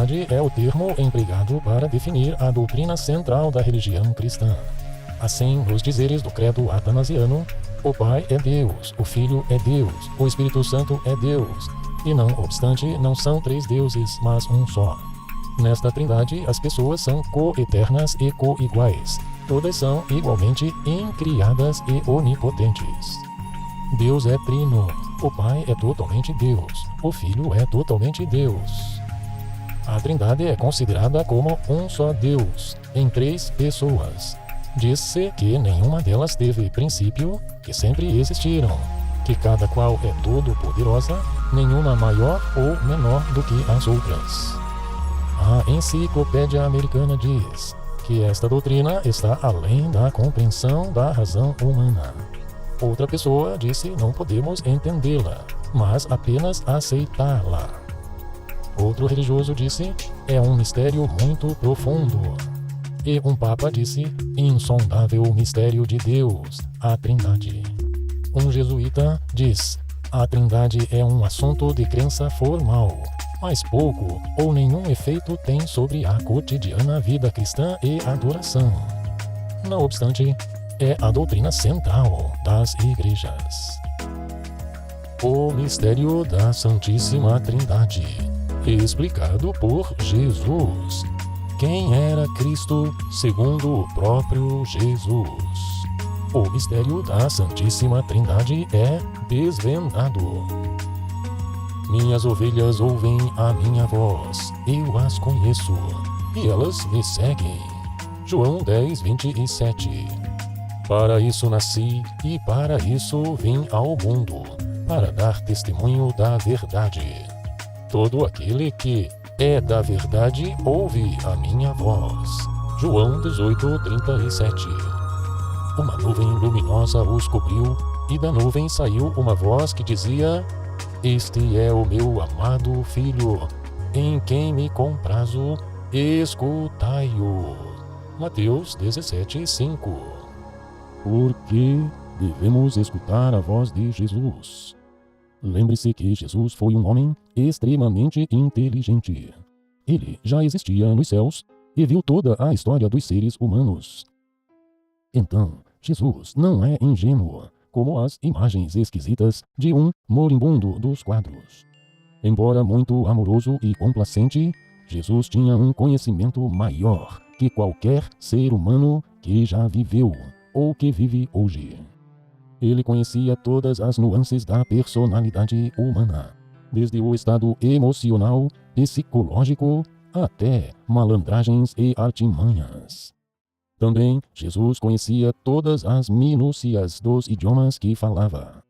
Trindade é o termo empregado para definir a doutrina central da religião cristã. Assim, nos dizeres do credo atanasiano, o Pai é Deus, o Filho é Deus, o Espírito Santo é Deus, e não obstante, não são três deuses, mas um só. Nesta Trindade, as pessoas são co-eternas e co-iguais. Todas são igualmente incriadas e onipotentes. Deus é trino. O Pai é totalmente Deus. O Filho é totalmente Deus. A Trindade é considerada como um só Deus, em três pessoas. Diz-se que nenhuma delas teve princípio, que sempre existiram, que cada qual é todo-poderosa, nenhuma maior ou menor do que as outras. A Enciclopédia Americana diz que esta doutrina está além da compreensão da razão humana. Outra pessoa disse não podemos entendê-la, mas apenas aceitá-la. Outro religioso disse é um mistério muito profundo. E um papa disse insondável mistério de Deus, a Trindade. Um jesuíta diz a Trindade é um assunto de crença formal, mas pouco ou nenhum efeito tem sobre a cotidiana vida cristã e adoração. Não obstante, é a doutrina central das igrejas. O mistério da Santíssima Trindade, explicado por Jesus. Quem era Cristo segundo o próprio Jesus? O mistério da Santíssima Trindade é desvendado. Minhas ovelhas ouvem a minha voz, eu as conheço, e elas me seguem. João 10:27. Para isso nasci e para isso vim ao mundo, para dar testemunho da verdade. Todo aquele que é da verdade ouve a minha voz. João 18:37. Uma nuvem luminosa os cobriu, e da nuvem saiu uma voz que dizia: Este é o meu amado Filho, em quem me comprazo, escutai-o. Mateus 17:5. Por que devemos escutar a voz de Jesus? Lembre-se que Jesus foi um homem extremamente inteligente. Ele já existia nos céus e viu toda a história dos seres humanos. Então, Jesus não é ingênuo, como as imagens esquisitas de um moribundo dos quadros. Embora muito amoroso e complacente, Jesus tinha um conhecimento maior que qualquer ser humano que já viveu ou que vive hoje. Ele conhecia todas as nuances da personalidade humana, desde o estado emocional, psicológico, até malandragens e artimanhas. Também, Jesus conhecia todas as minúcias dos idiomas que falava.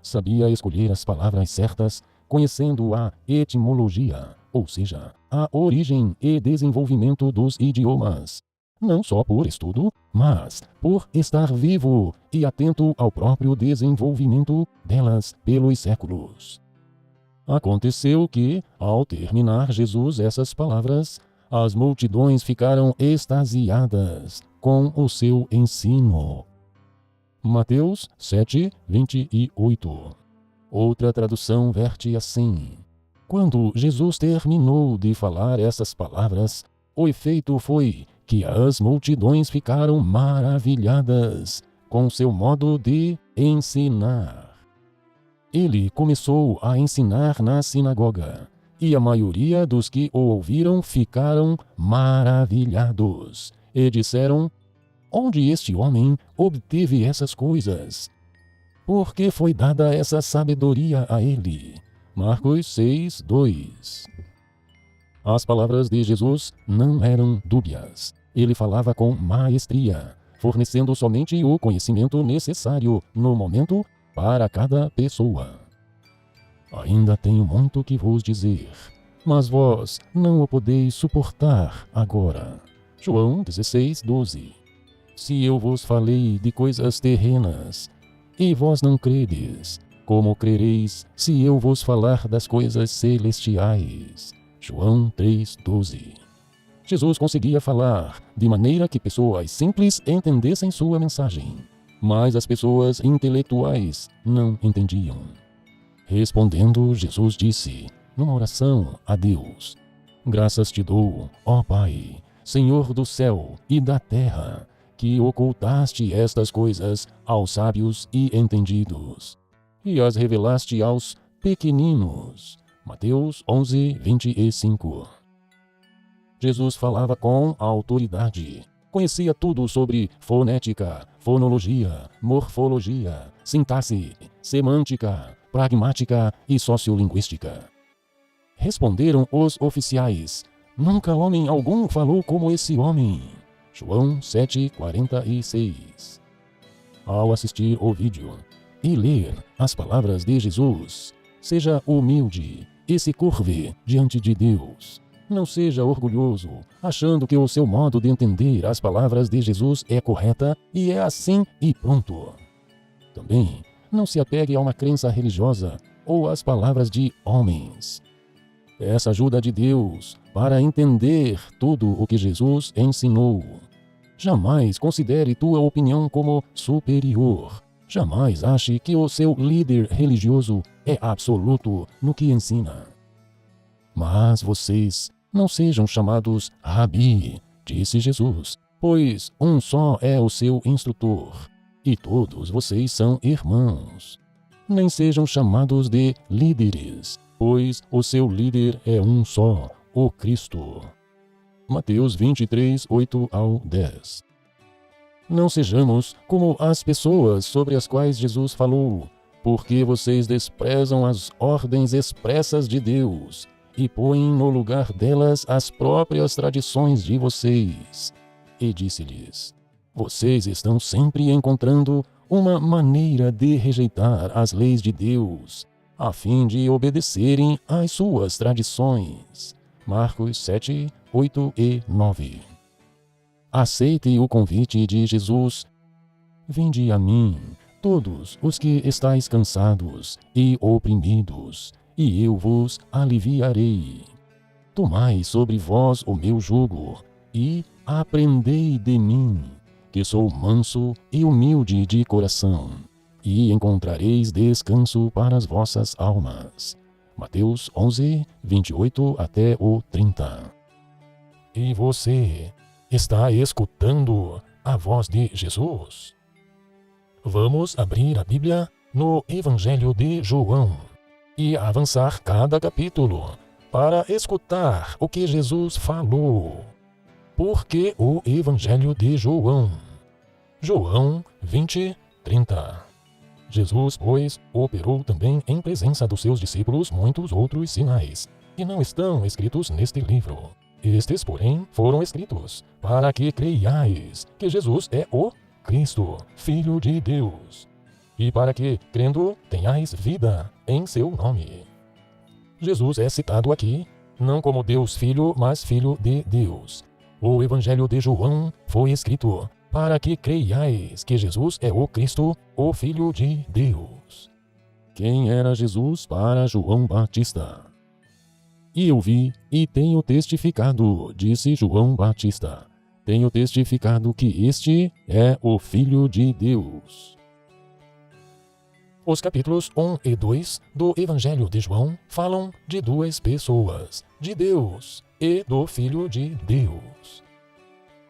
Sabia escolher as palavras certas, conhecendo a etimologia, ou seja, a origem e desenvolvimento dos idiomas. Não só por estudo, mas por estar vivo e atento ao próprio desenvolvimento delas pelos séculos. Aconteceu que, ao terminar Jesus essas palavras, as multidões ficaram extasiadas com o seu ensino. Mateus 7:28. Outra tradução verte assim: Quando Jesus terminou de falar essas palavras, o efeito foi que as multidões ficaram maravilhadas com seu modo de ensinar. Ele começou a ensinar na sinagoga, e a maioria dos que o ouviram ficaram maravilhados, e disseram: Onde este homem obteve essas coisas? Por que foi dada essa sabedoria a ele? Marcos 6:2. As palavras de Jesus não eram dúbias. Ele falava com maestria, fornecendo somente o conhecimento necessário no momento para cada pessoa. Ainda tenho muito que vos dizer, mas vós não o podeis suportar agora. João 16:12. Se eu vos falei de coisas terrenas, e vós não credes, como crereis se eu vos falar das coisas celestiais? João 3:12. Jesus conseguia falar de maneira que pessoas simples entendessem sua mensagem, mas as pessoas intelectuais não entendiam. Respondendo, Jesus disse, numa oração a Deus: Graças te dou, ó Pai, Senhor do céu e da terra, que ocultaste estas coisas aos sábios e entendidos, e as revelaste aos pequeninos. Mateus 11, 25. Jesus falava com autoridade. Conhecia tudo sobre fonética, fonologia, morfologia, sintaxe, semântica, pragmática e sociolinguística. Responderam os oficiais: nunca homem algum falou como esse homem. João 7,46. Ao assistir o vídeo e ler as palavras de Jesus, seja humilde e se curve diante de Deus. Não seja orgulhoso, achando que o seu modo de entender as palavras de Jesus é correta e é assim e pronto. Também não se apegue a uma crença religiosa ou às palavras de homens. Peça ajuda de Deus para entender tudo o que Jesus ensinou. Jamais considere tua opinião como superior. Jamais ache que o seu líder religioso é absoluto no que ensina. Mas vocês não sejam chamados Rabi, disse Jesus, pois um só é o seu instrutor, e todos vocês são irmãos. Nem sejam chamados de líderes, pois o seu líder é um só, o Cristo. Mateus 23, 8-10. Não sejamos como as pessoas sobre as quais Jesus falou, porque vocês desprezam as ordens expressas de Deus e põem no lugar delas as próprias tradições de vocês. E disse-lhes: vocês estão sempre encontrando uma maneira de rejeitar as leis de Deus, a fim de obedecerem às suas tradições. Marcos 7, 8 e 9. Aceite o convite de Jesus. Vinde a mim, todos os que estáis cansados e oprimidos, e eu vos aliviarei. Tomai sobre vós o meu jugo, e aprendei de mim, que sou manso e humilde de coração, e encontrareis descanso para as vossas almas. Mateus 11, 28-30. E você está escutando a voz de Jesus? Vamos abrir a Bíblia no Evangelho de João e avançar cada capítulo para escutar o que Jesus falou. Porque o Evangelho de João. João 20, 30. Jesus, pois, operou também em presença dos seus discípulos muitos outros sinais, que não estão escritos neste livro. Estes, porém, foram escritos para que creiais que Jesus é o Cristo, Filho de Deus, e para que, crendo, tenhais vida em seu nome. Jesus é citado aqui, não como Deus Filho, mas Filho de Deus. O Evangelho de João foi escrito para que creiais que Jesus é o Cristo, o Filho de Deus. Quem era Jesus para João Batista? E eu vi e tenho testificado, disse João Batista. Tenho testificado que este é o Filho de Deus. Os capítulos 1 e 2 do Evangelho de João falam de duas pessoas, de Deus e do Filho de Deus.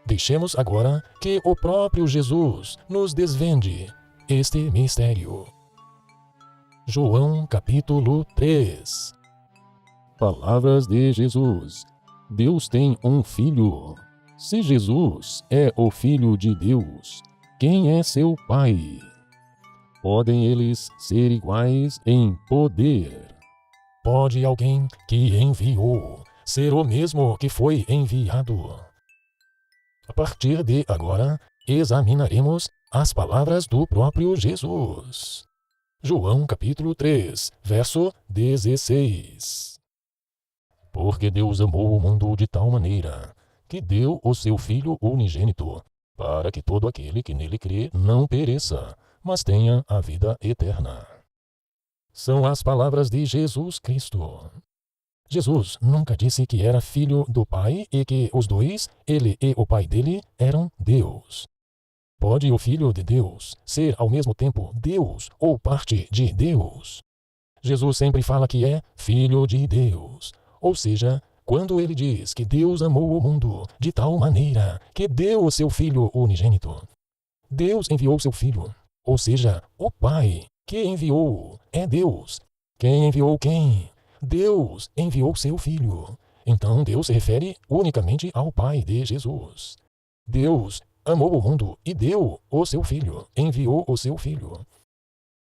Deixemos agora que o próprio Jesus nos desvende este mistério. João capítulo 3. Palavras de Jesus. Deus tem um filho. Se Jesus é o Filho de Deus, quem é seu Pai? Podem eles ser iguais em poder? Pode alguém que enviou ser o mesmo que foi enviado? A partir de agora, examinaremos as palavras do próprio Jesus. João capítulo 3, verso 16. Porque Deus amou o mundo de tal maneira que deu o seu Filho unigênito, para que todo aquele que nele crê não pereça, mas tenha a vida eterna. São as palavras de Jesus Cristo. Jesus nunca disse que era filho do Pai e que os dois, ele e o Pai dele, eram Deus. Pode o Filho de Deus ser ao mesmo tempo Deus ou parte de Deus? Jesus sempre fala que é Filho de Deus, ou seja, quando ele diz que Deus amou o mundo de tal maneira que deu o seu Filho unigênito. Deus enviou seu Filho, ou seja, o Pai que enviou é Deus. Quem enviou quem? Deus enviou seu Filho. Então Deus se refere unicamente ao Pai de Jesus. Deus amou o mundo e deu o seu Filho, enviou o seu Filho.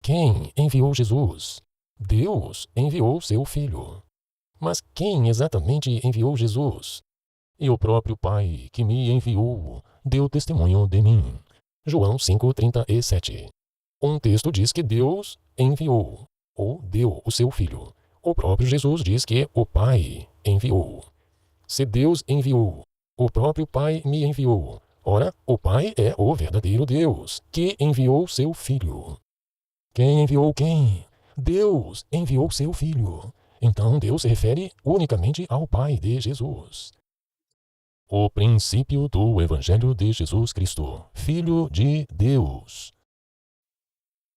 Quem enviou Jesus? Deus enviou seu Filho. Mas quem exatamente enviou Jesus? E o próprio Pai que me enviou deu testemunho de mim. João 5:37. Um texto diz que Deus enviou, ou deu o seu Filho. O próprio Jesus diz que o Pai enviou. Se Deus enviou, o próprio Pai me enviou. Ora, o Pai é o verdadeiro Deus, que enviou seu Filho. Quem enviou quem? Deus enviou seu Filho. Então Deus se refere unicamente ao Pai de Jesus. O princípio do Evangelho de Jesus Cristo, Filho de Deus.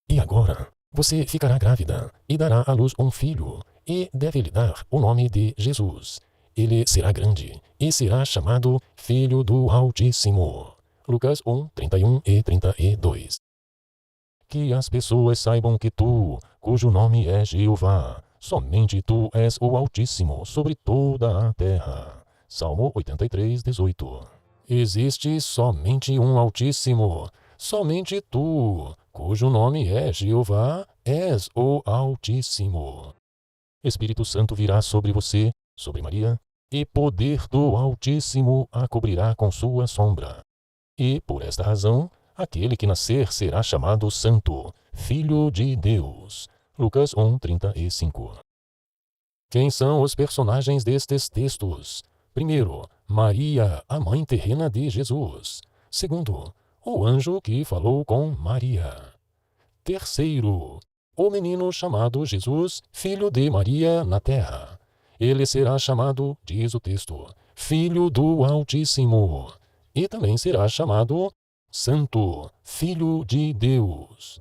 E agora, você ficará grávida e dará à luz um filho, e deve-lhe dar o nome de Jesus. Ele será grande e será chamado Filho do Altíssimo. Lucas 1:31 e 32. Que as pessoas saibam que tu, cujo nome é Jeová, somente tu és o Altíssimo sobre toda a terra. Salmo 83:18. Existe somente um Altíssimo, somente tu, cujo nome é Jeová, és o Altíssimo. Espírito Santo virá sobre você, sobre Maria, e poder do Altíssimo a cobrirá com sua sombra. E, por esta razão, aquele que nascer será chamado Santo, Filho de Deus. Lucas 1:35. Quem são os personagens destes textos? Primeiro, Maria, a mãe terrena de Jesus. Segundo, o anjo que falou com Maria. Terceiro, o menino chamado Jesus, filho de Maria na terra. Ele será chamado, diz o texto, Filho do Altíssimo. E também será chamado Santo, Filho de Deus.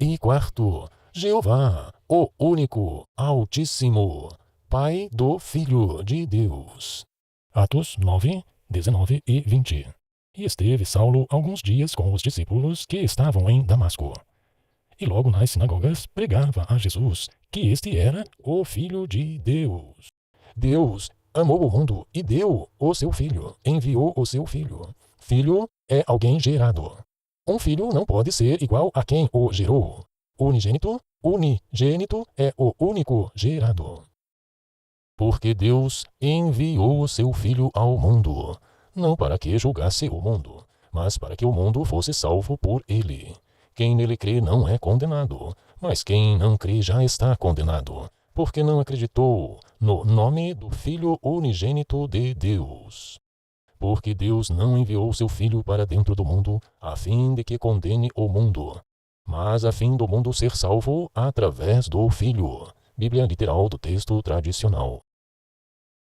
E quarto, Jeová, o único, Altíssimo, Pai do Filho de Deus. Atos 9, 19 e 20. E esteve Saulo alguns dias com os discípulos que estavam em Damasco. E logo nas sinagogas pregava a Jesus que este era o Filho de Deus. Deus amou o mundo e deu o seu Filho, enviou o seu Filho. Filho é alguém gerado. Um filho não pode ser igual a quem o gerou. Unigênito é o único gerado. Porque Deus enviou o seu Filho ao mundo, não para que julgasse o mundo, mas para que o mundo fosse salvo por ele. Quem nele crê não é condenado, mas quem não crê já está condenado, porque não acreditou no nome do Filho unigênito de Deus. Porque Deus não enviou seu Filho para dentro do mundo, a fim de que condene o mundo, mas a fim do mundo ser salvo através do Filho. Bíblia literal do texto tradicional.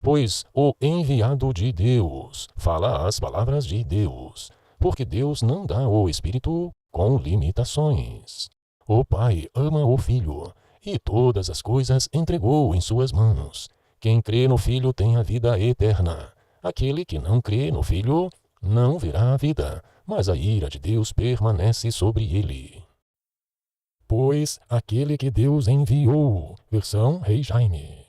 Pois o enviado de Deus fala as palavras de Deus, porque Deus não dá o Espírito com limitações. O Pai ama o Filho, e todas as coisas entregou em suas mãos. Quem crê no Filho tem a vida eterna. Aquele que não crê no Filho não verá a vida, mas a ira de Deus permanece sobre ele. Pois aquele que Deus enviou, versão Rei Jaime.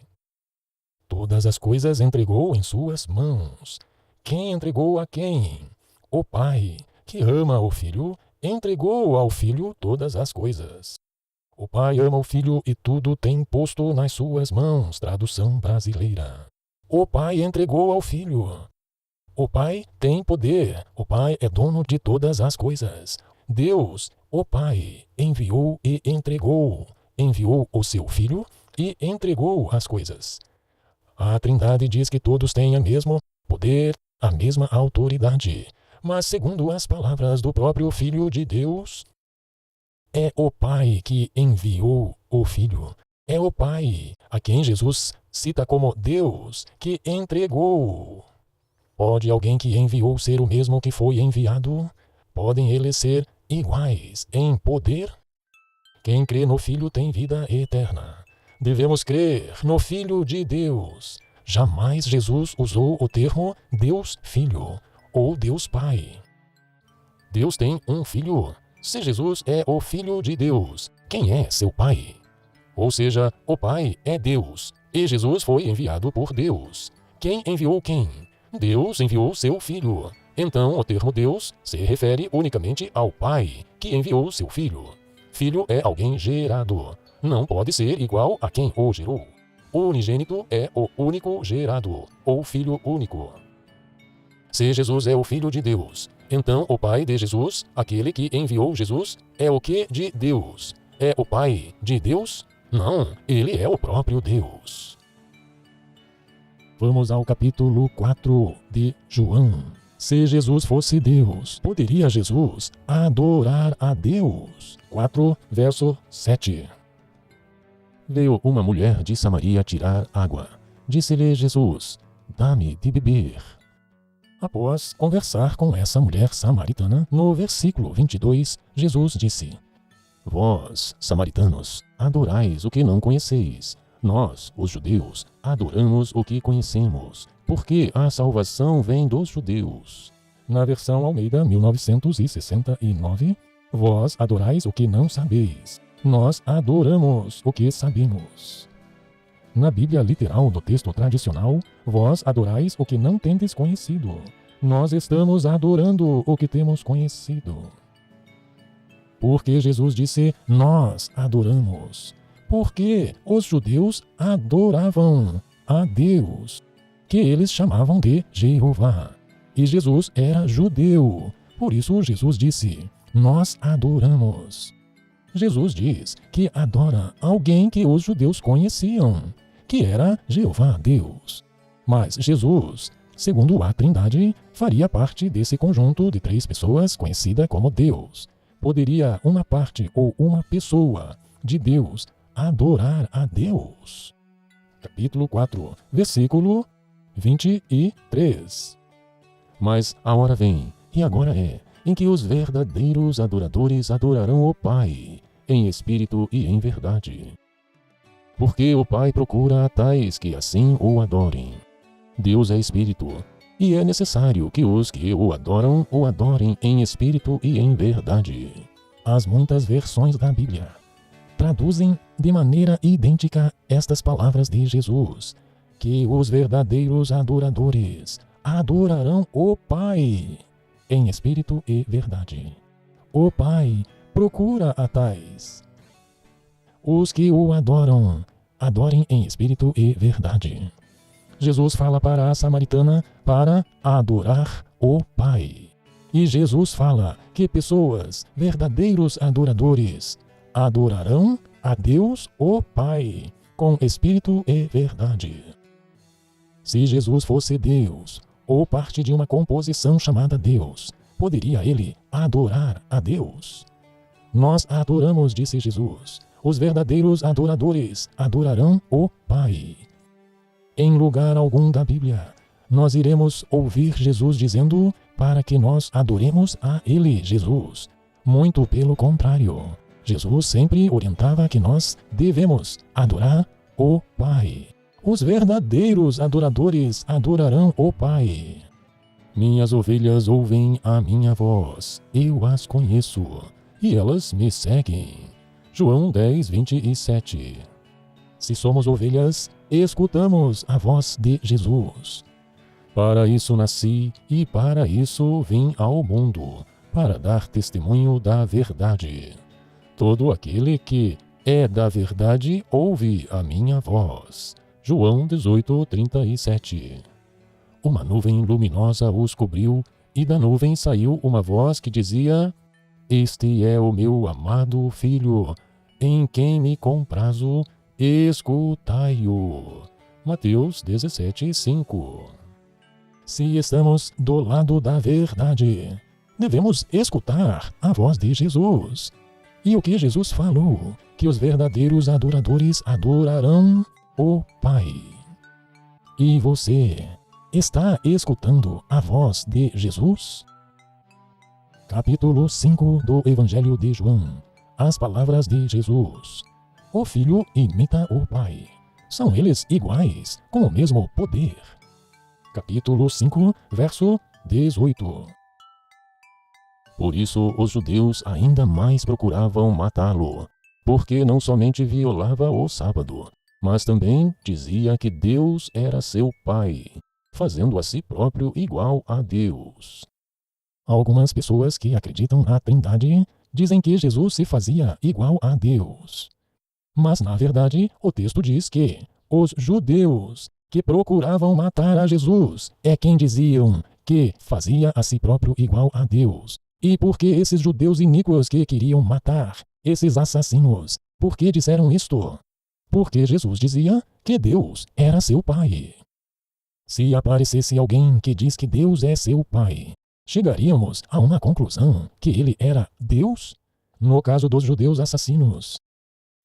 Todas as coisas entregou em suas mãos. Quem entregou a quem? O Pai, que ama o Filho, entregou ao Filho todas as coisas. O Pai ama o Filho e tudo tem posto nas suas mãos. Tradução brasileira. O Pai entregou ao Filho. O Pai tem poder. O Pai é dono de todas as coisas. Deus, o Pai, enviou e entregou. Enviou o seu Filho e entregou as coisas. A Trindade diz que todos têm o mesmo poder, a mesma autoridade. Mas, segundo as palavras do próprio Filho de Deus, é o Pai que enviou o Filho. É o Pai, a quem Jesus cita como Deus, que entregou. Pode alguém que enviou ser o mesmo que foi enviado? Podem eles ser iguais em poder? Quem crê no Filho tem vida eterna. Devemos crer no Filho de Deus. jamais Jesus usou o termo Deus Filho ou Deus Pai. Deus tem um filho. Se Jesus é o Filho de Deus, quem é seu Pai? Ou seja, o Pai é Deus, e Jesus foi enviado por Deus. Quem enviou quem? Deus enviou seu Filho. Então, o termo Deus se refere unicamente ao Pai, que enviou seu Filho. Filho é alguém gerado. Não pode ser igual a quem o gerou. O unigênito é o único gerado, ou Filho único. Se Jesus é o Filho de Deus, então o Pai de Jesus, aquele que enviou Jesus, é o que de Deus? É o Pai de Deus? Não, ele é o próprio Deus. Vamos ao capítulo 4 de João. Se Jesus fosse Deus, poderia Jesus adorar a Deus? 4, verso 7. Veio uma mulher de Samaria tirar água. Disse-lhe Jesus: dá-me de beber. Após conversar com essa mulher samaritana, no versículo 22, Jesus disse: vós, samaritanos, adorais o que não conheceis. Nós, os judeus, adoramos o que conhecemos, porque a salvação vem dos judeus. Na versão Almeida 1969, vós adorais o que não sabeis. Nós adoramos o que sabemos. Na Bíblia literal do texto tradicional, vós adorais o que não tendes conhecido. Nós estamos adorando o que temos conhecido. Porque Jesus disse, nós adoramos. Porque os judeus adoravam a Deus, que eles chamavam de Jeová. E Jesus era judeu. Por isso Jesus disse, nós adoramos. Jesus diz que adora alguém que os judeus conheciam, que era Jeová Deus. Mas Jesus, segundo a Trindade, faria parte desse conjunto de 3 pessoas conhecida como Deus. Poderia uma parte ou uma pessoa de Deus adorar a Deus? Capítulo 4, versículo 23. Mas a hora vem, e agora é, em que os verdadeiros adoradores adorarão o Pai, em espírito e em verdade. Porque o Pai procura a tais que assim o adorem. Deus é espírito, e é necessário que os que o adorem em espírito e em verdade. As muitas versões da Bíblia traduzem de maneira idêntica estas palavras de Jesus, que os verdadeiros adoradores adorarão o Pai, em espírito e verdade. O Pai procura a tais. Os que o adoram, adorem em espírito e verdade. Jesus fala para a samaritana para adorar o Pai. E Jesus fala que pessoas, verdadeiros adoradores, adorarão a Deus o Pai, com espírito e verdade. Se Jesus fosse Deus, ou parte de uma composição chamada Deus, poderia ele adorar a Deus? Nós adoramos, disse Jesus. Os verdadeiros adoradores adorarão o Pai. Em lugar algum da Bíblia, nós iremos ouvir Jesus dizendo para que nós adoremos a Ele, Jesus. Muito pelo contrário. Jesus sempre orientava que nós devemos adorar o Pai. Os verdadeiros adoradores adorarão o Pai. Minhas ovelhas ouvem a minha voz, eu as conheço, e elas me seguem. João 10, 27. Se somos ovelhas, escutamos a voz de Jesus. Para isso nasci e para isso vim ao mundo, para dar testemunho da verdade. Todo aquele que é da verdade ouve a minha voz. João 18, 37. Uma nuvem luminosa os cobriu, e da nuvem saiu uma voz que dizia: Este é o meu amado Filho, em quem me comprazo, escutai-o. Mateus 17, 5. Se estamos do lado da verdade, devemos escutar a voz de Jesus. E o que Jesus falou? Que os verdadeiros adoradores adorarão o Pai. E você está escutando a voz de Jesus? Capítulo 5 do Evangelho de João. As palavras de Jesus. O Filho imita o Pai. São eles iguais, com o mesmo poder. Capítulo 5, verso 18. Por isso os judeus ainda mais procuravam matá-lo, porque não somente violava o sábado, mas também dizia que Deus era seu Pai, fazendo a si próprio igual a Deus. Algumas pessoas que acreditam na Trindade dizem que Jesus se fazia igual a Deus. Mas, na verdade, o texto diz que os judeus que procuravam matar a Jesus é quem diziam que fazia a si próprio igual a Deus. E por que esses judeus iníquos que queriam matar esses assassinos? Por que disseram isto? Porque Jesus dizia que Deus era seu Pai. Se aparecesse alguém que diz que Deus é seu Pai, chegaríamos a uma conclusão que ele era Deus? No caso dos judeus assassinos,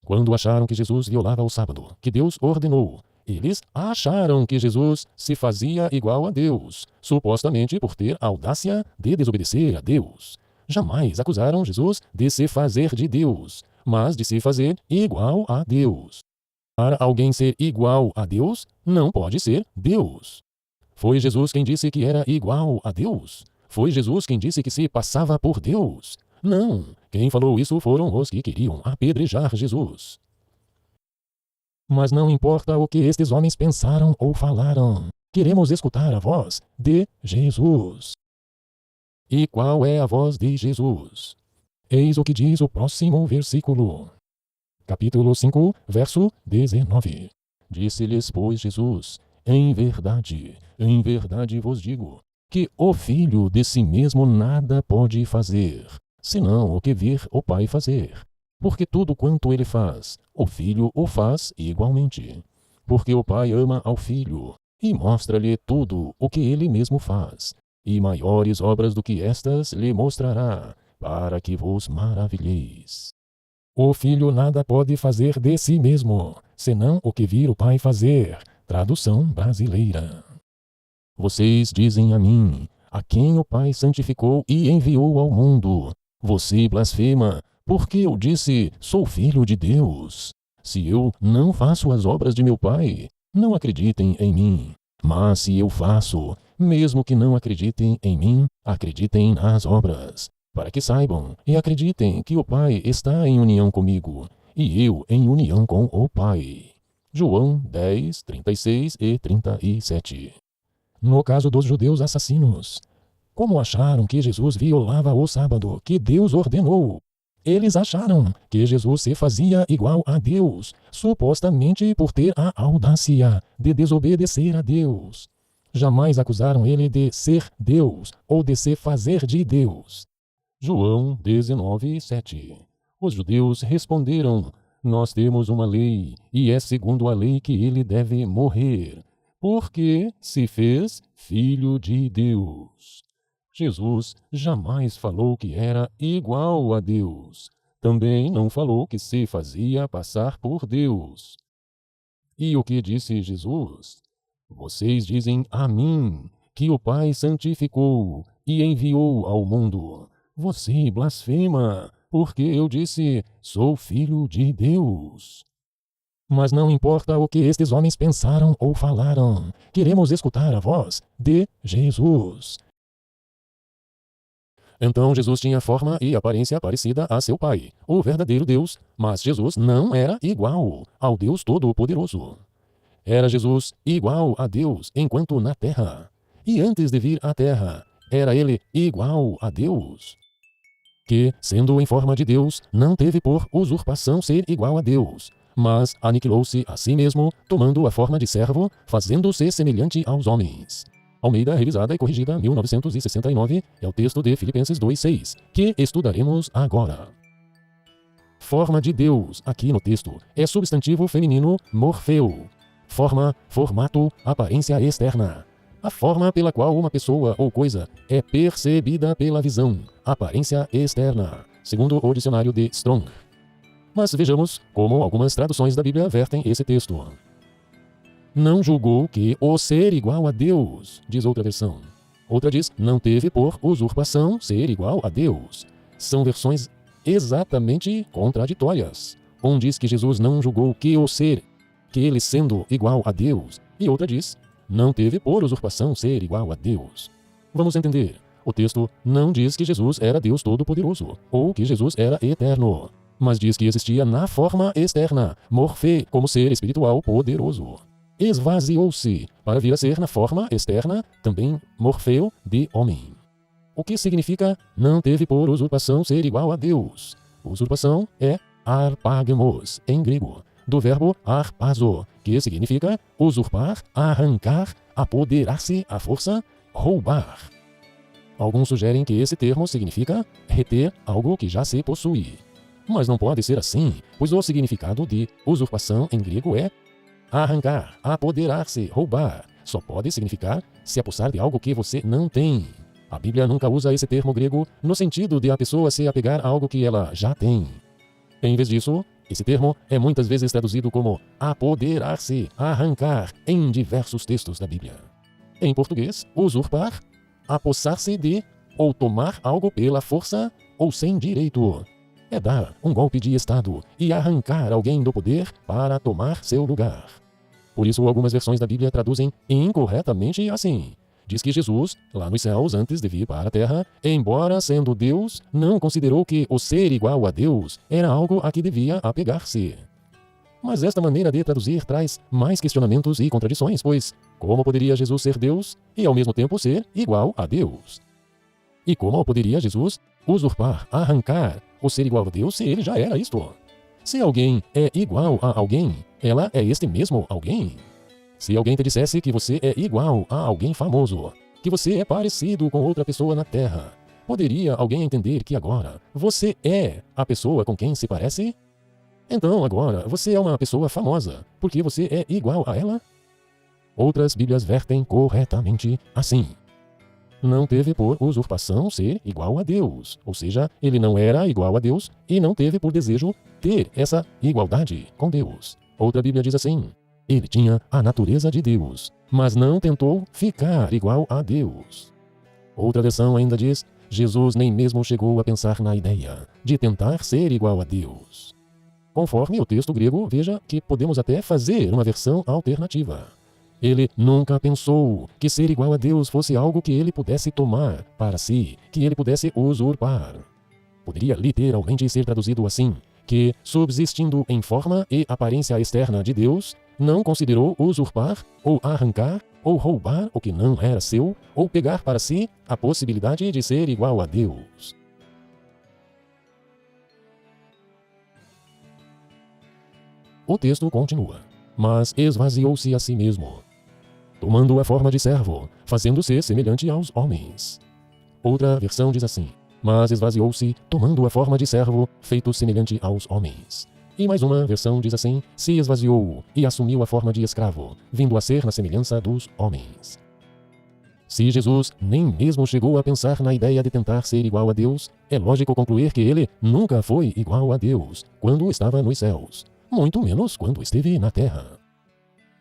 quando acharam que Jesus violava o sábado, que Deus ordenou, eles acharam que Jesus se fazia igual a Deus, supostamente por ter a audácia de desobedecer a Deus. Jamais acusaram Jesus de se fazer de Deus, mas de se fazer igual a Deus. Para alguém ser igual a Deus, não pode ser Deus. Foi Jesus quem disse que era igual a Deus? Foi Jesus quem disse que se passava por Deus? Não, quem falou isso foram os que queriam apedrejar Jesus. Mas não importa o que estes homens pensaram ou falaram, queremos escutar a voz de Jesus. E qual é a voz de Jesus? Eis o que diz o próximo versículo. Capítulo 5, verso 19. Disse-lhes, pois, Jesus: em verdade vos digo, que o Filho de si mesmo nada pode fazer, senão o que vir o Pai fazer. Porque tudo quanto ele faz, o Filho o faz igualmente. Porque o Pai ama ao Filho, e mostra-lhe tudo o que ele mesmo faz. E maiores obras do que estas lhe mostrará, para que vos maravilheis. O Filho nada pode fazer de si mesmo, senão o que vir o Pai fazer. Tradução brasileira. Vocês dizem a mim, a quem o Pai santificou e enviou ao mundo. Você blasfema, porque eu disse, sou filho de Deus. Se eu não faço as obras de meu Pai, não acreditem em mim. Mas se eu faço, mesmo que não acreditem em mim, acreditem nas obras, para que saibam e acreditem que o Pai está em união comigo, e eu em união com o Pai. João 10, 36 e 37. No caso dos judeus assassinos, como acharam que Jesus violava o sábado que Deus ordenou? Eles acharam que Jesus se fazia igual a Deus, supostamente por ter a audácia de desobedecer a Deus. Jamais acusaram ele de ser Deus ou de se fazer de Deus. João 19, 7. Os judeus responderam: nós temos uma lei, e é segundo a lei que ele deve morrer, porque se fez filho de Deus. Jesus jamais falou que era igual a Deus. Também não falou que se fazia passar por Deus. E o que disse Jesus? Vocês dizem a mim que o Pai santificou e enviou ao mundo. Você blasfema, porque eu disse, sou filho de Deus. Mas não importa o que estes homens pensaram ou falaram, queremos escutar a voz de Jesus. Então Jesus tinha forma e aparência parecida a seu Pai, o verdadeiro Deus, mas Jesus não era igual ao Deus Todo-Poderoso. Era Jesus igual a Deus enquanto na terra, e antes de vir à terra, era ele igual a Deus. Que, sendo em forma de Deus, não teve por usurpação ser igual a Deus, mas aniquilou-se a si mesmo, tomando a forma de servo, fazendo-se semelhante aos homens. Almeida, revisada e corrigida, 1969, é o texto de Filipenses 2:6, que estudaremos agora. Forma de Deus, aqui no texto, é substantivo feminino morfeu. Forma, formato, aparência externa. A forma pela qual uma pessoa ou coisa é percebida pela visão, aparência externa, segundo o dicionário de Strong. Mas vejamos como algumas traduções da Bíblia vertem esse texto. Não julgou que o ser igual a Deus, diz outra versão. Outra diz, não teve por usurpação ser igual a Deus. São versões exatamente contraditórias. Um diz que Jesus não julgou que o ser que ele sendo igual a Deus, e outra diz, não teve por usurpação ser igual a Deus. Vamos entender. O texto não diz que Jesus era Deus Todo-Poderoso, ou que Jesus era eterno, mas diz que existia na forma externa, morfê, como ser espiritual poderoso. Esvaziou-se, para vir a ser na forma externa, também morfeu de homem. O que significa não teve por usurpação ser igual a Deus? Usurpação é arpagmos, em grego, do verbo arpazo, que significa usurpar, arrancar, apoderar-se à força, roubar. Alguns sugerem que esse termo significa reter algo que já se possui. Mas não pode ser assim, pois o significado de usurpação em grego é arrancar, apoderar-se, roubar. Só pode significar se apossar de algo que você não tem. A Bíblia nunca usa esse termo grego no sentido de a pessoa se apegar a algo que ela já tem. Em vez disso, esse termo é muitas vezes traduzido como apoderar-se, arrancar, em diversos textos da Bíblia. Em português, usurpar, apossar-se de ou tomar algo pela força ou sem direito. É dar um golpe de Estado e arrancar alguém do poder para tomar seu lugar. Por isso, algumas versões da Bíblia traduzem incorretamente assim. Diz que Jesus, lá nos céus, antes de vir para a terra, embora sendo Deus, não considerou que o ser igual a Deus era algo a que devia apegar-se. Mas esta maneira de traduzir traz mais questionamentos e contradições, pois como poderia Jesus ser Deus e ao mesmo tempo ser igual a Deus? E como poderia Jesus usurpar, arrancar o ser igual a Deus se ele já era isto? Se alguém é igual a alguém, ela é este mesmo alguém. Se alguém te dissesse que você é igual a alguém famoso, que você é parecido com outra pessoa na Terra, poderia alguém entender que agora você é a pessoa com quem se parece? Então agora você é uma pessoa famosa, porque você é igual a ela? Outras Bíblias vertem corretamente assim. Não teve por usurpação ser igual a Deus, ou seja, ele não era igual a Deus e não teve por desejo ter essa igualdade com Deus. Outra Bíblia diz assim, ele tinha a natureza de Deus, mas não tentou ficar igual a Deus. Outra versão ainda diz, Jesus nem mesmo chegou a pensar na ideia de tentar ser igual a Deus. Conforme o texto grego, veja que podemos até fazer uma versão alternativa. Ele nunca pensou que ser igual a Deus fosse algo que ele pudesse tomar para si, que ele pudesse usurpar. Poderia literalmente ser traduzido assim, que, subsistindo em forma e aparência externa de Deus, não considerou usurpar, ou arrancar, ou roubar o que não era seu, ou pegar para si a possibilidade de ser igual a Deus. O texto continua, mas esvaziou-se a si mesmo, tomando a forma de servo, fazendo-se semelhante aos homens. Outra versão diz assim, mas esvaziou-se, tomando a forma de servo, feito semelhante aos homens. E mais uma versão diz assim, se esvaziou e assumiu a forma de escravo, vindo a ser na semelhança dos homens. Se Jesus nem mesmo chegou a pensar na ideia de tentar ser igual a Deus, é lógico concluir que ele nunca foi igual a Deus quando estava nos céus, muito menos quando esteve na terra.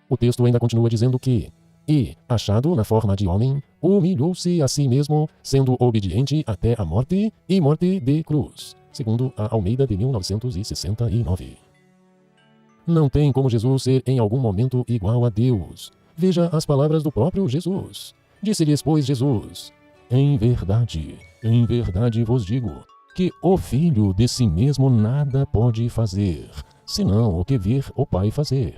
O texto ainda continua dizendo que, e, achado na forma de homem, humilhou-se a si mesmo, sendo obediente até a morte e morte de cruz, segundo a Almeida de 1969. Não tem como Jesus ser em algum momento igual a Deus. Veja as palavras do próprio Jesus. Disse-lhes, pois, Jesus, em verdade vos digo, que o Filho de si mesmo nada pode fazer, senão o que vir o Pai fazer.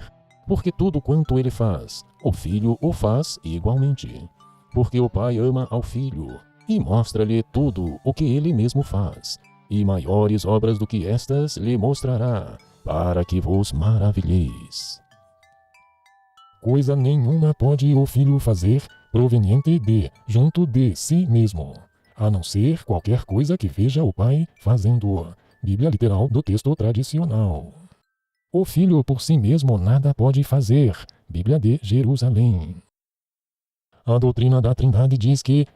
Porque tudo quanto ele faz, o Filho o faz igualmente. Porque o Pai ama ao Filho, e mostra-lhe tudo o que ele mesmo faz. E maiores obras do que estas lhe mostrará, para que vos maravilheis. Coisa nenhuma pode o Filho fazer proveniente de, junto de si mesmo, a não ser qualquer coisa que veja o Pai fazendo. Bíblia literal do texto tradicional. O Filho por si mesmo nada pode fazer. Bíblia de Jerusalém. A doutrina da Trindade diz que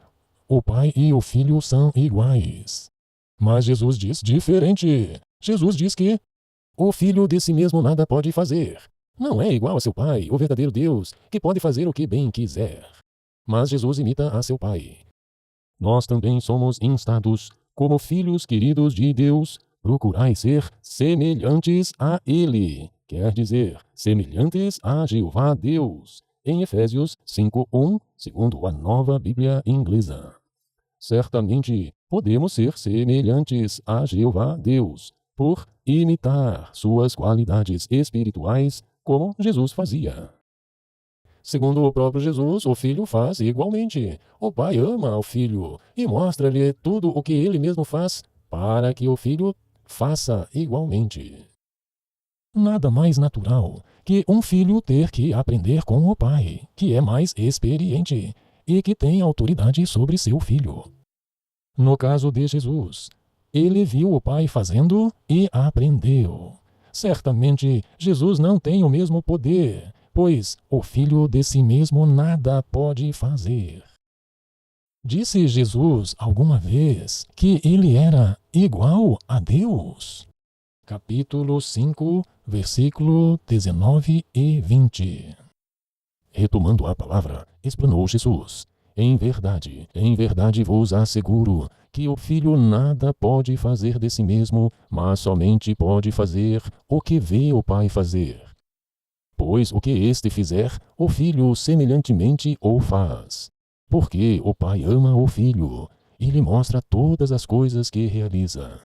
o Pai e o Filho são iguais. Mas Jesus diz diferente. Jesus diz que o Filho de si mesmo nada pode fazer. Não é igual a seu Pai, o verdadeiro Deus, que pode fazer o que bem quiser. Mas Jesus imita a seu Pai. Nós também somos instados, como filhos queridos de Deus, procurai ser semelhantes a Ele, quer dizer semelhantes a Jeová Deus, em Efésios 5:1, segundo a Nova Bíblia Inglesa. Certamente podemos ser semelhantes a Jeová Deus, por imitar suas qualidades espirituais, como Jesus fazia. Segundo o próprio Jesus, o Filho faz igualmente. O Pai ama o Filho e mostra-lhe tudo o que ele mesmo faz, para que o Filho faça igualmente. Nada mais natural que um filho ter que aprender com o pai, que é mais experiente e que tem autoridade sobre seu filho. No caso de Jesus, ele viu o pai fazendo e aprendeu. Certamente, Jesus não tem o mesmo poder, pois o filho de si mesmo nada pode fazer. Disse Jesus alguma vez que ele era igual a Deus? Capítulo 5, versículo 19 e 20. Retomando a palavra, explanou Jesus: em verdade vos asseguro que o Filho nada pode fazer de si mesmo, mas somente pode fazer o que vê o Pai fazer. Pois o que este fizer, o Filho semelhantemente o faz. Porque o Pai ama o Filho e lhe mostra todas as coisas que realiza.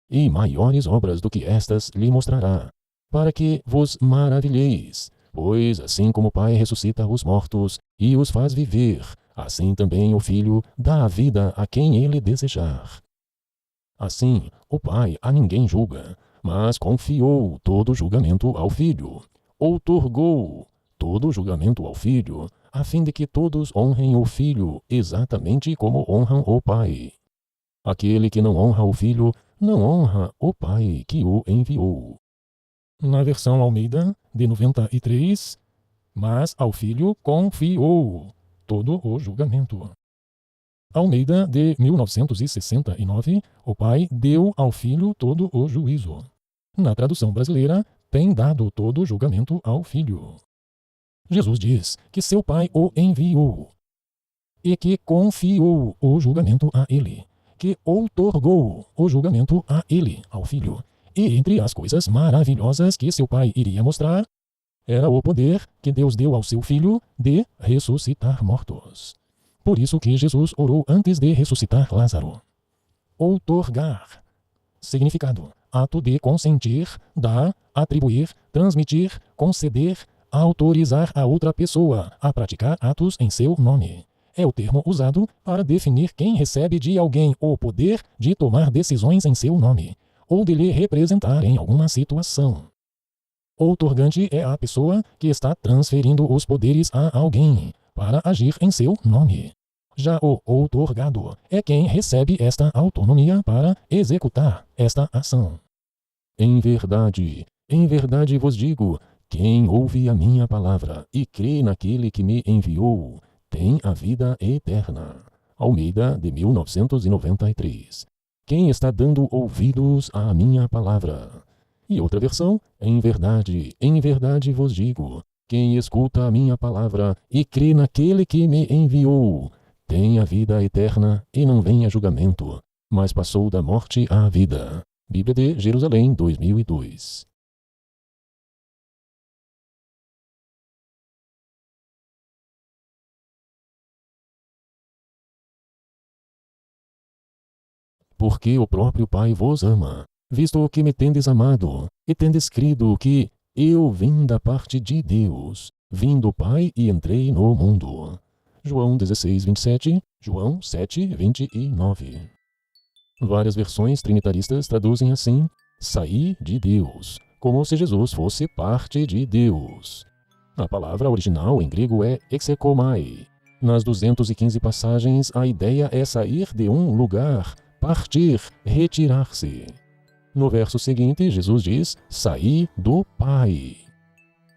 E maiores obras do que estas lhe mostrará, para que vos maravilheis. Pois assim como o Pai ressuscita os mortos e os faz viver, assim também o Filho dá a vida a quem ele desejar. Assim, o Pai a ninguém julga, mas confiou todo o julgamento ao Filho. Outorgou todo o julgamento ao Filho, a fim de que todos honrem o Filho exatamente como honram o Pai. Aquele que não honra o Filho, não honra o Pai que o enviou. Na versão Almeida, de 93, mas ao Filho confiou todo o julgamento. Almeida, de 1969, o Pai deu ao Filho todo o juízo. Na tradução brasileira, tem dado todo o julgamento ao Filho. Jesus diz que seu Pai o enviou e que confiou o julgamento a ele, que outorgou o julgamento a ele, ao Filho. E entre as coisas maravilhosas que seu Pai iria mostrar, era o poder que Deus deu ao seu Filho de ressuscitar mortos. Por isso que Jesus orou antes de ressuscitar Lázaro. Outorgar. Significado: ato de consentir, dar, atribuir, transmitir, conceder, autorizar a outra pessoa a praticar atos em seu nome. É o termo usado para definir quem recebe de alguém o poder de tomar decisões em seu nome, ou de lhe representar em alguma situação. Outorgante é a pessoa que está transferindo os poderes a alguém para agir em seu nome. Já o outorgado é quem recebe esta autonomia para executar esta ação. Em verdade vos digo, quem ouve a minha palavra e crê naquele que me enviou, tem a vida eterna. Almeida, de 1993. Quem está dando ouvidos à minha palavra? E outra versão, em verdade vos digo, quem escuta a minha palavra e crê naquele que me enviou, tem a vida eterna e não vem a julgamento, mas passou da morte à vida. Bíblia de Jerusalém, 2002. Porque o próprio Pai vos ama, visto que me tendes amado, e tendes crido que eu vim da parte de Deus, vim do Pai e entrei no mundo. João 16:27, João 7:29. Várias versões trinitaristas traduzem assim: saí de Deus, como se Jesus fosse parte de Deus. A palavra original em grego é exekomai. Nas 215 passagens, a ideia é sair de um lugar, partir, retirar-se. No verso seguinte, Jesus diz: saí do Pai.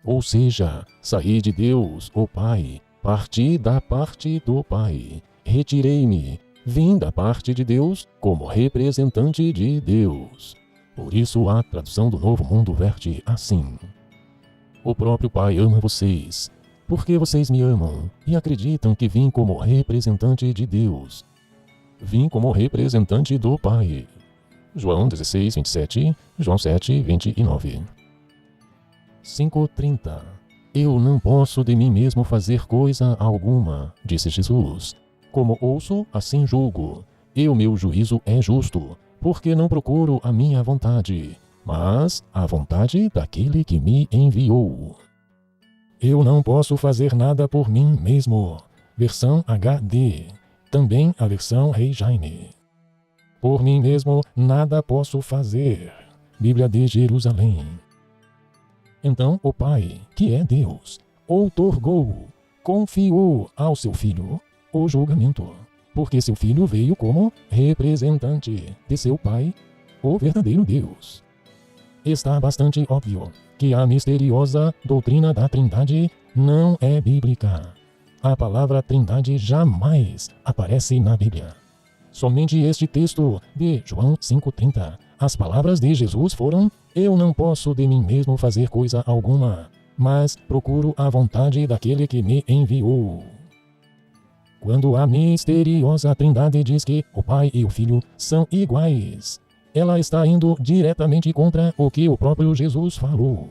Ou seja, saí de Deus, o Pai, parti da parte do Pai, retirei-me, vim da parte de Deus como representante de Deus. Por isso a tradução do Novo Mundo verte assim: o próprio Pai ama vocês, porque vocês me amam e acreditam que vim como representante de Deus. Vim como representante do Pai. João 16:27, João 7:29. 5:30. Eu não posso de mim mesmo fazer coisa alguma, disse Jesus. Como ouço, assim julgo. E o meu juízo é justo, porque não procuro a minha vontade, mas a vontade daquele que me enviou. Eu não posso fazer nada por mim mesmo. Versão HD. Também a versão Rei Jaime. Por mim mesmo nada posso fazer. Bíblia de Jerusalém. Então o Pai, que é Deus, outorgou, confiou ao seu Filho o julgamento, porque seu Filho veio como representante de seu Pai, o verdadeiro Deus. Está bastante óbvio que a misteriosa doutrina da Trindade não é bíblica. A palavra Trindade jamais aparece na Bíblia. Somente este texto de João 5:30. As palavras de Jesus foram: eu não posso de mim mesmo fazer coisa alguma, mas procuro a vontade daquele que me enviou. Quando a misteriosa Trindade diz que o Pai e o Filho são iguais, ela está indo diretamente contra o que o próprio Jesus falou.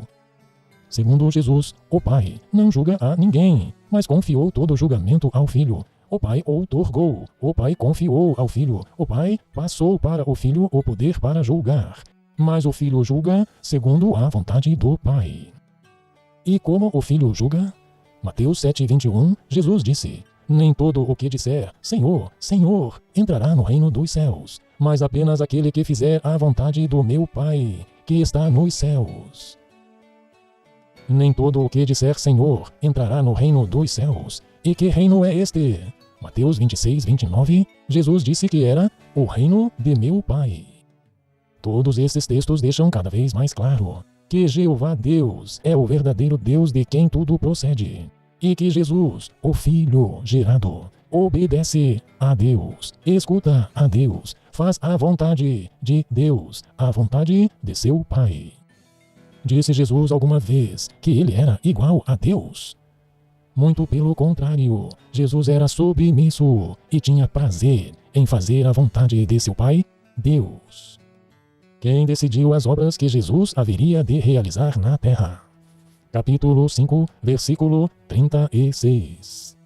Segundo Jesus, o Pai não julga a ninguém, mas confiou todo o julgamento ao Filho. O Pai outorgou, o Pai confiou ao Filho, o Pai passou para o Filho o poder para julgar, mas o Filho julga segundo a vontade do Pai. E como o Filho julga? Mateus 7:21, Jesus disse: nem todo o que disser, Senhor, Senhor, entrará no reino dos céus, mas apenas aquele que fizer a vontade do meu Pai, que está nos céus. Nem todo o que disser Senhor entrará no reino dos céus. E que reino é este? Mateus 26:29, Jesus disse que era o reino de meu Pai. Todos esses textos deixam cada vez mais claro que Jeová Deus é o verdadeiro Deus de quem tudo procede, e que Jesus, o Filho gerado, obedece a Deus, escuta a Deus, faz a vontade de Deus, a vontade de seu Pai. Disse Jesus alguma vez que ele era igual a Deus? Muito pelo contrário, Jesus era submisso e tinha prazer em fazer a vontade de seu Pai, Deus. Quem decidiu as obras que Jesus haveria de realizar na terra? Capítulo 5, versículo 36.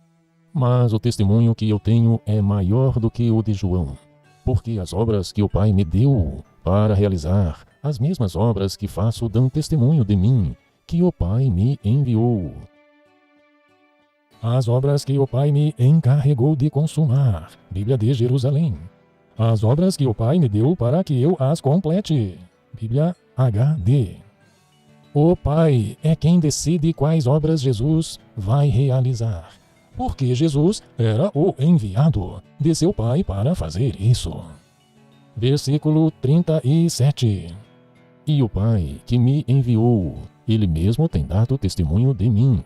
Mas o testemunho que eu tenho é maior do que o de João, porque as obras que o Pai me deu para realizar, as mesmas obras que faço dão testemunho de mim, que o Pai me enviou. As obras que o Pai me encarregou de consumar. Bíblia de Jerusalém. As obras que o Pai me deu para que eu as complete. Bíblia HD. O Pai é quem decide quais obras Jesus vai realizar, porque Jesus era o enviado de seu Pai para fazer isso. Versículo 37. E o Pai que me enviou, ele mesmo tem dado testemunho de mim.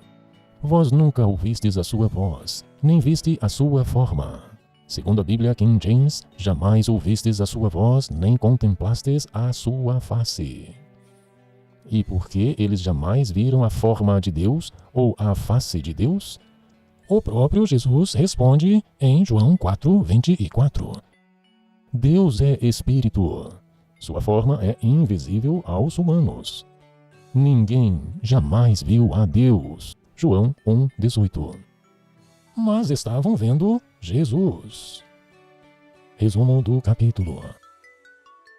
Vós nunca ouvistes a sua voz, nem viste a sua forma. Segundo a Bíblia King James, jamais ouvistes a sua voz, nem contemplastes a sua face. E por que eles jamais viram a forma de Deus ou a face de Deus? O próprio Jesus responde em João 4:24. Deus é Espírito. Sua forma é invisível aos humanos. Ninguém jamais viu a Deus. João 1:18. Mas estavam vendo Jesus. Resumo do capítulo.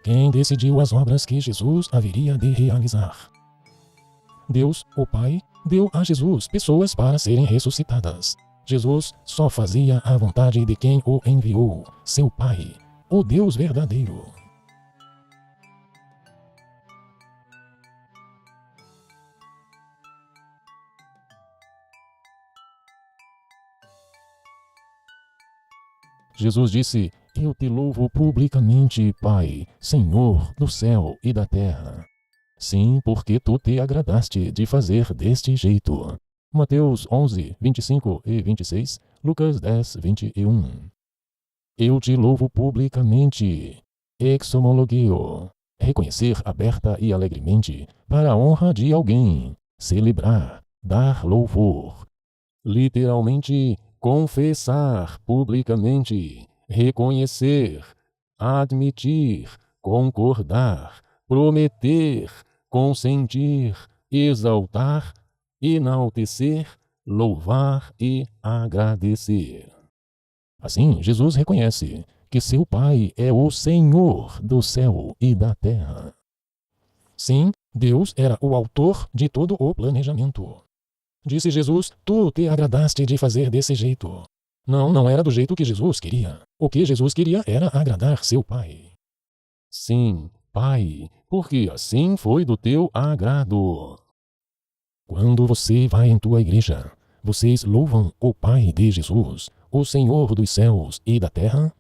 Quem decidiu as obras que Jesus haveria de realizar? Deus, o Pai, deu a Jesus pessoas para serem ressuscitadas. Jesus só fazia a vontade de quem o enviou, seu Pai, o Deus verdadeiro. Jesus disse: eu te louvo publicamente, Pai, Senhor do céu e da terra. Sim, porque tu te agradaste de fazer deste jeito. Mateus 11:25 e 26, Lucas 10:21. Eu te louvo publicamente. Exomologio. Reconhecer aberta e alegremente, para a honra de alguém. Celebrar, dar louvor. Literalmente, confessar publicamente, reconhecer, admitir, concordar, prometer, consentir, exaltar, enaltecer, louvar e agradecer. Assim, Jesus reconhece que seu Pai é o Senhor do céu e da terra. Sim, Deus era o autor de todo o planejamento. Disse Jesus: tu te agradaste de fazer desse jeito. Não era do jeito que Jesus queria. O que Jesus queria era agradar seu Pai. Sim, Pai, porque assim foi do teu agrado. Quando você vai em tua igreja, vocês louvam o Pai de Jesus, o Senhor dos céus e da terra?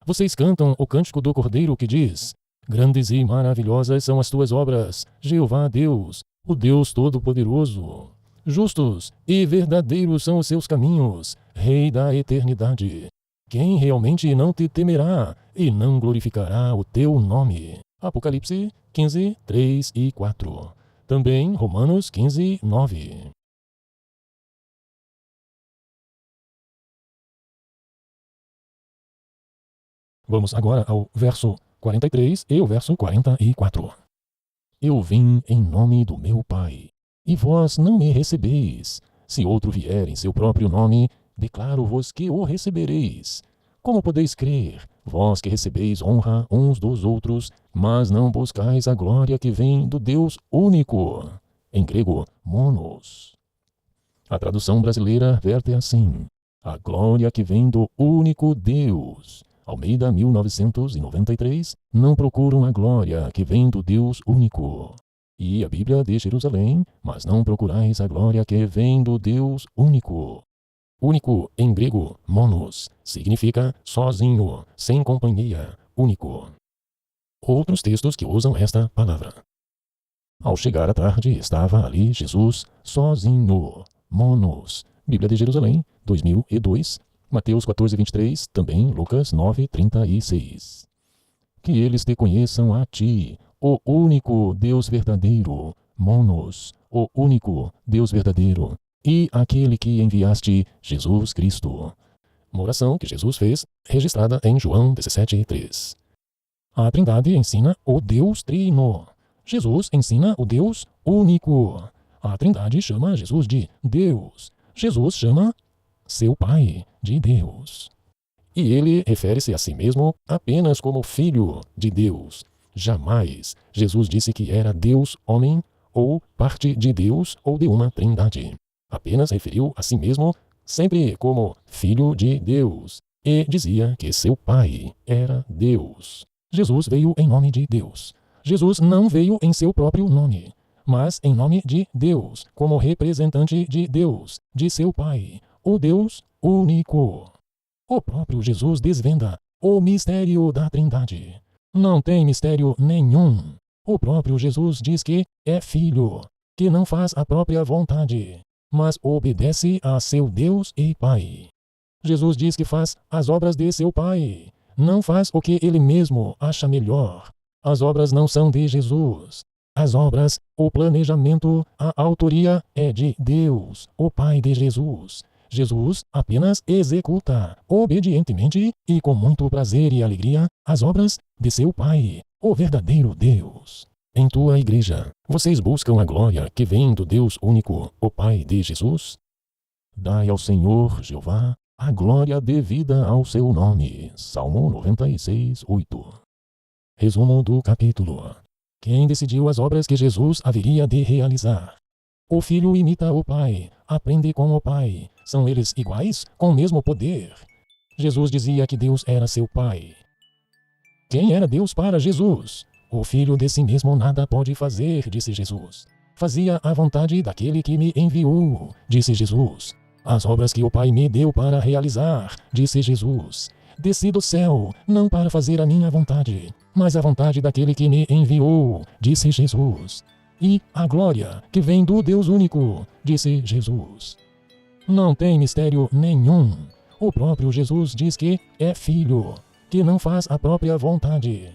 Vocês cantam o cântico do Cordeiro que diz: grandes e maravilhosas são as tuas obras, Jeová Deus, o Deus Todo-Poderoso. Justos e verdadeiros são os seus caminhos, Rei da eternidade. Quem realmente não te temerá e não glorificará o teu nome? Apocalipse 15, 3 e 4. Também Romanos 15, 9. Vamos agora ao verso 43 e o verso 44. Eu vim em nome do meu Pai, e vós não me recebeis. Se outro vier em seu próprio nome, declaro-vos que o recebereis. Como podeis crer, vós que recebeis honra uns dos outros, mas não buscais a glória que vem do Deus único? Em grego, monos. A tradução brasileira verte assim: a glória que vem do único Deus. Almeida 1993, não procuram a glória que vem do Deus único. E a Bíblia de Jerusalém, mas não procurais a glória que vem do Deus único. Único, em grego, monos, significa sozinho, sem companhia, único. Outros textos que usam esta palavra. Ao chegar à tarde, estava ali Jesus sozinho, monos. Bíblia de Jerusalém, 2002, Mateus 14, 23, também Lucas 9, 36. Que eles te conheçam a ti, o único Deus verdadeiro, monos, o único Deus verdadeiro, e aquele que enviaste, Jesus Cristo. Uma oração que Jesus fez, registrada em João 17, 3. A Trindade ensina o Deus Trino. Jesus ensina o Deus único. A Trindade chama Jesus de Deus. Jesus chama seu Pai de Deus. E ele refere-se a si mesmo apenas como Filho de Deus. Jamais Jesus disse que era Deus homem, ou parte de Deus ou de uma trindade. Apenas referiu a si mesmo sempre como Filho de Deus, e dizia que seu Pai era Deus. Jesus veio em nome de Deus. Jesus não veio em seu próprio nome, mas em nome de Deus, como representante de Deus, de seu Pai, o Deus único. O próprio Jesus desvenda o mistério da Trindade. Não tem mistério nenhum. O próprio Jesus diz que é filho, que não faz a própria vontade, mas obedece a seu Deus e Pai. Jesus diz que faz as obras de seu Pai, não faz o que ele mesmo acha melhor. As obras não são de Jesus. As obras, o planejamento, a autoria é de Deus, o Pai de Jesus. Jesus apenas executa, obedientemente e com muito prazer e alegria, as obras de seu Pai, o verdadeiro Deus. Em tua igreja, vocês buscam a glória que vem do Deus único, o Pai de Jesus? Dai ao Senhor, Jeová, a glória devida ao seu nome. Salmo 96, 8. Resumo do capítulo. Quem decidiu as obras que Jesus haveria de realizar? O filho imita o pai, aprende com o pai. São eles iguais, com o mesmo poder? Jesus dizia que Deus era seu pai. Quem era Deus para Jesus? O filho de si mesmo nada pode fazer, disse Jesus. Fazia a vontade daquele que me enviou, disse Jesus. As obras que o Pai me deu para realizar, disse Jesus. Desci do céu, não para fazer a minha vontade, mas a vontade daquele que me enviou, disse Jesus. E a glória que vem do Deus único, disse Jesus. Não tem mistério nenhum. O próprio Jesus diz que é filho, que não faz a própria vontade.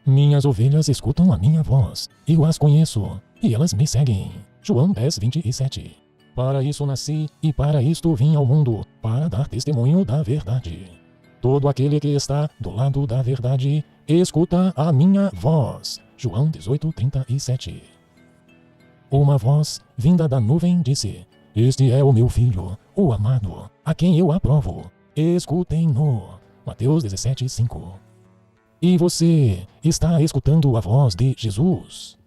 Minhas ovelhas escutam a minha voz, eu as conheço, e elas me seguem. João 10, 27. Para isso nasci, e para isto vim ao mundo, para dar testemunho da verdade. Todo aquele que está do lado da verdade, escuta a minha voz. João 18, 37. Uma voz, vinda da nuvem, disse: Este é o meu filho, o amado, a quem eu aprovo. Escutem-no. Mateus 17:5. E você está escutando a voz de Jesus.